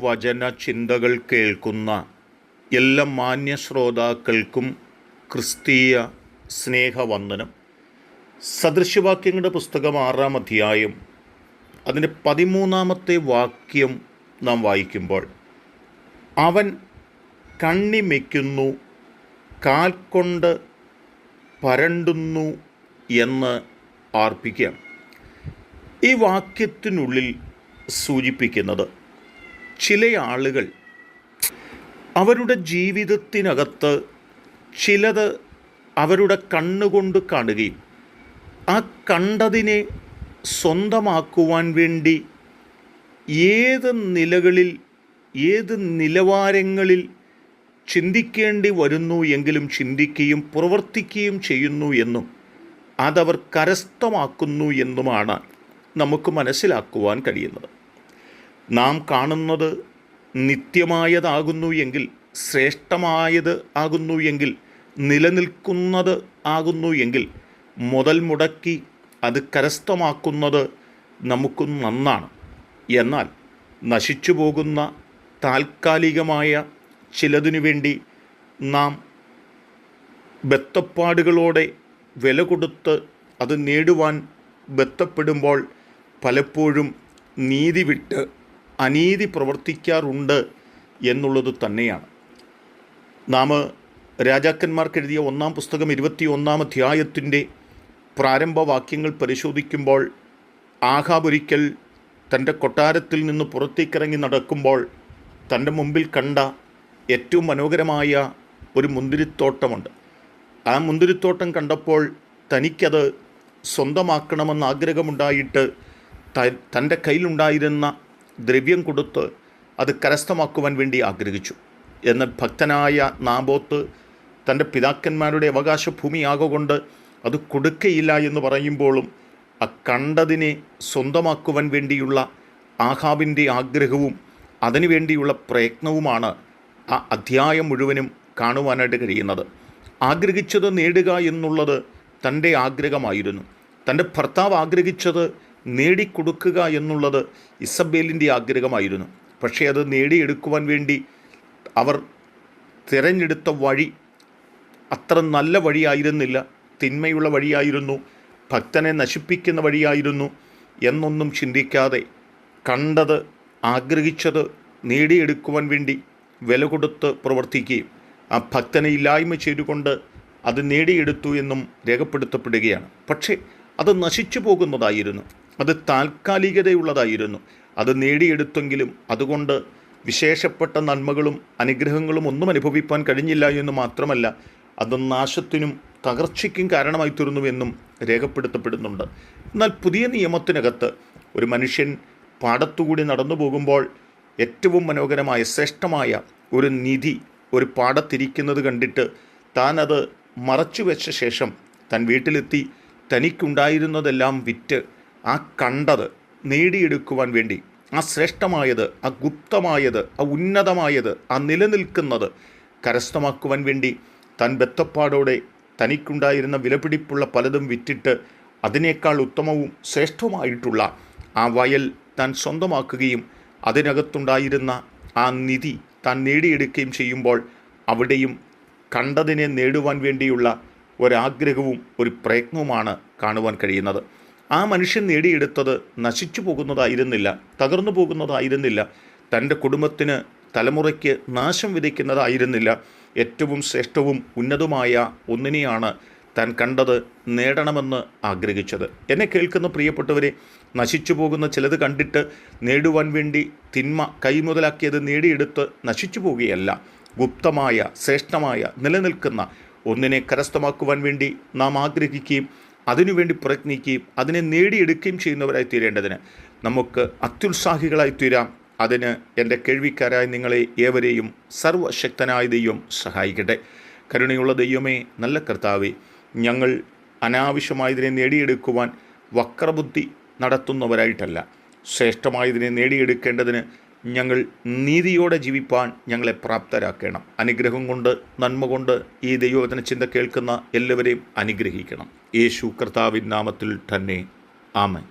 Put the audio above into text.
ദൈവവചന ചിന്തകൾ കേൾക്കുന്ന എല്ലാ മാന്യ ശ്രോതാക്കൾക്കും ക്രിസ്തീയ സ്നേഹവന്ദനം. സദൃശവാക്യങ്ങളുടെ പുസ്തകം 6-ാം അധ്യായം അതിൻ്റെ 13-ാമത്തെ വാക്യം നാം വായിക്കുമ്പോൾ, അവൻ കണ്ണി മെയ്ക്കുന്നു, കാൽ കൊണ്ട് പരണ്ടുന്നു എന്ന് ആർപ്പിക്കാം. ഈ വാക്യത്തിനുള്ളിൽ സൂചിപ്പിക്കുന്നത് ചില ആളുകൾ അവരുടെ ജീവിതത്തിനകത്ത് ചിലത് അവരുടെ കണ്ണുകൊണ്ട് കാണുകയും ആ കണ്ടതിനെ സ്വന്തമാക്കുവാൻ വേണ്ടി ഏത് നിലകളിൽ ഏത് നിലവാരങ്ങളിൽ ചിന്തിക്കേണ്ടി വരുന്നു എങ്കിലും ചിന്തിക്കുകയും പ്രവർത്തിക്കുകയും ചെയ്യുന്നു എന്നും അതവർ കരസ്ഥമാക്കുന്നു എന്നുമാണ് നമുക്ക് മനസ്സിലാക്കുവാൻ കഴിയുന്നത്. നാം കാണുന്നത് നിത്യമായതാകുന്നു എങ്കിൽ, ശ്രേഷ്ഠമായത് ആകുന്നു എങ്കിൽ, നിലനിൽക്കുന്നത് ആകുന്നു എങ്കിൽ മുതൽ മുടക്കി അത് കരസ്ഥമാക്കുന്നത് നമുക്ക് നന്നാണ്. എന്നാൽ നശിച്ചു പോകുന്ന താൽക്കാലികമായ ചിലതിനു വേണ്ടി നാം ബദ്ധപ്പാടുകളോടെ വില കൊടുത്ത് അത് നേടുവാൻ ബന്ധപ്പെടുമ്പോൾ പലപ്പോഴും നീതി വിട്ട് അനീതി പ്രവർത്തിക്കാറുണ്ട് എന്നുള്ളത് തന്നെയാണ്. നാം രാജാക്കന്മാർക്ക് എഴുതിയ 1-ാം പുസ്തകം 21-ാം അധ്യായത്തിൻ്റെ പ്രാരംഭവാക്യങ്ങൾ പരിശോധിക്കുമ്പോൾ, ആഹാബ് ഒരിക്കൽ തൻ്റെ കൊട്ടാരത്തിൽ നിന്ന് പുറത്തേക്കിറങ്ങി നടക്കുമ്പോൾ തൻ്റെ മുമ്പിൽ കണ്ട ഏറ്റവും മനോഹരമായ ഒരു മുന്തിരിത്തോട്ടമുണ്ട്. ആ മുന്തിരിത്തോട്ടം കണ്ടപ്പോൾ തനിക്കത് സ്വന്തമാക്കണമെന്ന് ആഗ്രഹമുണ്ടായിട്ട് തൻ്റെ കയ്യിലുണ്ടായിരുന്ന ദ്രവ്യം കൊടുത്ത് അത് കരസ്ഥമാക്കുവാൻ വേണ്ടി ആഗ്രഹിച്ചു. എന്നാൽ ഭക്തനായ നാബോത്ത് തൻ്റെ പിതാക്കന്മാരുടെ അവകാശ ഭൂമിയാകൊണ്ട് അത് കൊടുക്കയില്ല എന്ന് പറയുമ്പോഴും ആ കണ്ടതിനെ സ്വന്തമാക്കുവാൻ വേണ്ടിയുള്ള ആഹാബിൻ്റെ ആഗ്രഹവും അതിനു വേണ്ടിയുള്ള പ്രയത്നവുമാണ് ആ അധ്യായം മുഴുവനും കാണുവാനായിട്ട് കഴിയുന്നത്. ആഗ്രഹിച്ചത് നേടുക എന്നുള്ളത് തൻ്റെ ആഗ്രഹമായിരുന്നു. തൻ്റെ ഭർത്താവ് ആഗ്രഹിച്ചത് നേടിക്കൊടുക്കുക എന്നുള്ളത് ഇസബേലിൻ്റെ ആഗ്രഹമായിരുന്നു. പക്ഷേ അത് നേടിയെടുക്കുവാൻ വേണ്ടി അവർ തിരഞ്ഞെടുത്ത വഴി അത്ര നല്ല വഴിയായിരുന്നില്ല, തിന്മയുള്ള വഴിയായിരുന്നു, ഭക്തനെ നശിപ്പിക്കുന്ന വഴിയായിരുന്നു എന്നൊന്നും ചിന്തിക്കാതെ കണ്ടത്, ആഗ്രഹിച്ചത് നേടിയെടുക്കുവാൻ വേണ്ടി വില കൊടുത്ത് പ്രവർത്തിക്കുകയും ആ ഭക്തനെ ഇല്ലായ്മ ചെയ്തുകൊണ്ട് അത് നേടിയെടുത്തു എന്നും രേഖപ്പെടുത്തപ്പെടുകയാണ്. പക്ഷേ അത് നശിച്ചു പോകുന്നതായിരുന്നു, അത് താൽക്കാലികതയുള്ളതായിരുന്നു. അത് നേടിയെടുത്തെങ്കിലും അതുകൊണ്ട് വിശേഷപ്പെട്ട നന്മകളും അനുഗ്രഹങ്ങളും ഒന്നും അനുഭവിപ്പാൻ കഴിഞ്ഞില്ല എന്ന് മാത്രമല്ല, അത് നാശത്തിനും തകർച്ചയ്ക്കും കാരണമായി തീർന്നുവെന്നും രേഖപ്പെടുത്തപ്പെടുന്നുണ്ട്. എന്നാൽ പുതിയ നിയമത്തിനകത്ത് ഒരു മനുഷ്യൻ പാടത്തുകൂടി നടന്നു പോകുമ്പോൾ ഏറ്റവും മനോഹരമായ ശ്രേഷ്ഠമായ ഒരു നിധി ഒരു പാടത്തിരിക്കുന്നത് കണ്ടിട്ട് താൻ അത് മറച്ചു വെച്ച ശേഷം താൻ വീട്ടിലെത്തി തനിക്കുണ്ടായിരുന്നതെല്ലാം വിറ്റ് ആ കണ്ടത് നേടിയെടുക്കുവാൻ വേണ്ടി, ആ ശ്രേഷ്ഠമായത്, ആ ഗുപ്തമായത്, ആ ഉന്നതമായത്, ആ നിലനിൽക്കുന്നത് കരസ്ഥമാക്കുവാൻ വേണ്ടി താൻ ബദ്ധപ്പാടോടെ തനിക്കുണ്ടായിരുന്ന വിലപിടിപ്പുള്ള പലതും വിറ്റിട്ട് അതിനേക്കാൾ ഉത്തമവും ശ്രേഷ്ഠവുമായിട്ടുള്ള ആ വയൽ താൻ സ്വന്തമാക്കുകയും അതിനകത്തുണ്ടായിരുന്ന ആ നിധി താൻ നേടിയെടുക്കുകയും ചെയ്യുമ്പോൾ അവിടെയും കണ്ടതിനെ നേടുവാൻ വേണ്ടിയുള്ള ഒരാഗ്രഹവും ഒരു പ്രയത്നവുമാണ് കാണുവാൻ കഴിയുന്നത്. ആ മനുഷ്യൻ നേടിയെടുത്തത് നശിച്ചു പോകുന്നതായിരുന്നില്ല, തകർന്നു പോകുന്നതായിരുന്നില്ല, തൻ്റെ കുടുംബത്തിന് തലമുറയ്ക്ക് നാശം വിതയ്ക്കുന്നതായിരുന്നില്ല. ഏറ്റവും ശ്രേഷ്ഠവും ഉന്നതമായ ഒന്നിനെയാണ് താൻ കണ്ടത് നേടണമെന്ന് ആഗ്രഹിച്ചത്. എന്നെ കേൾക്കുന്ന പ്രിയപ്പെട്ടവരെ, നശിച്ചു പോകുന്ന ചിലത് കണ്ടിട്ട് നേടുവാൻ വേണ്ടി തിന്മ കൈമുതലാക്കിയത് നേടിയെടുത്ത് നശിച്ചു പോവുകയല്ല, ഗുപ്തമായ ശ്രേഷ്ഠമായ നിലനിൽക്കുന്ന ഒന്നിനെ കരസ്ഥമാക്കുവാൻ വേണ്ടി നാം ആഗ്രഹിക്കുകയും അതിനുവേണ്ടി പ്രയത്നിക്കുകയും അതിനെ നേടിയെടുക്കുകയും ചെയ്യുന്നവരായി തീരേണ്ടതിന് നമുക്ക് അത്യുത്സാഹികളായി തീരാം. അതിന് എൻ്റെ കേൾവിക്കാരായ നിങ്ങളെ ഏവരെയും സർവശക്തനായ ദൈവം സഹായിക്കട്ടെ. കരുണയുള്ള ദൈവമേ, നല്ല കർത്താവേ, ഞങ്ങൾ അനാവശ്യമായതിനെ നേടിയെടുക്കുവാൻ വക്രബുദ്ധി നടത്തുന്നവരായിട്ടല്ല, ശ്രേഷ്ഠമായതിനെ നേടിയെടുക്കേണ്ടതിന് ഞങ്ങൾ നീതിയോടെ ജീവിപ്പാൻ ഞങ്ങളെ പ്രാപ്തരാക്കണം. അനുഗ്രഹം കൊണ്ട്, നന്മ കൊണ്ട് ഈ ദൈവവചന ചിന്ത കേൾക്കുന്ന എല്ലാവരെയും അനുഗ്രഹിക്കണം. യേശു കർത്താവിൻ നാമത്തിൽ തന്നെ. ആമേൻ.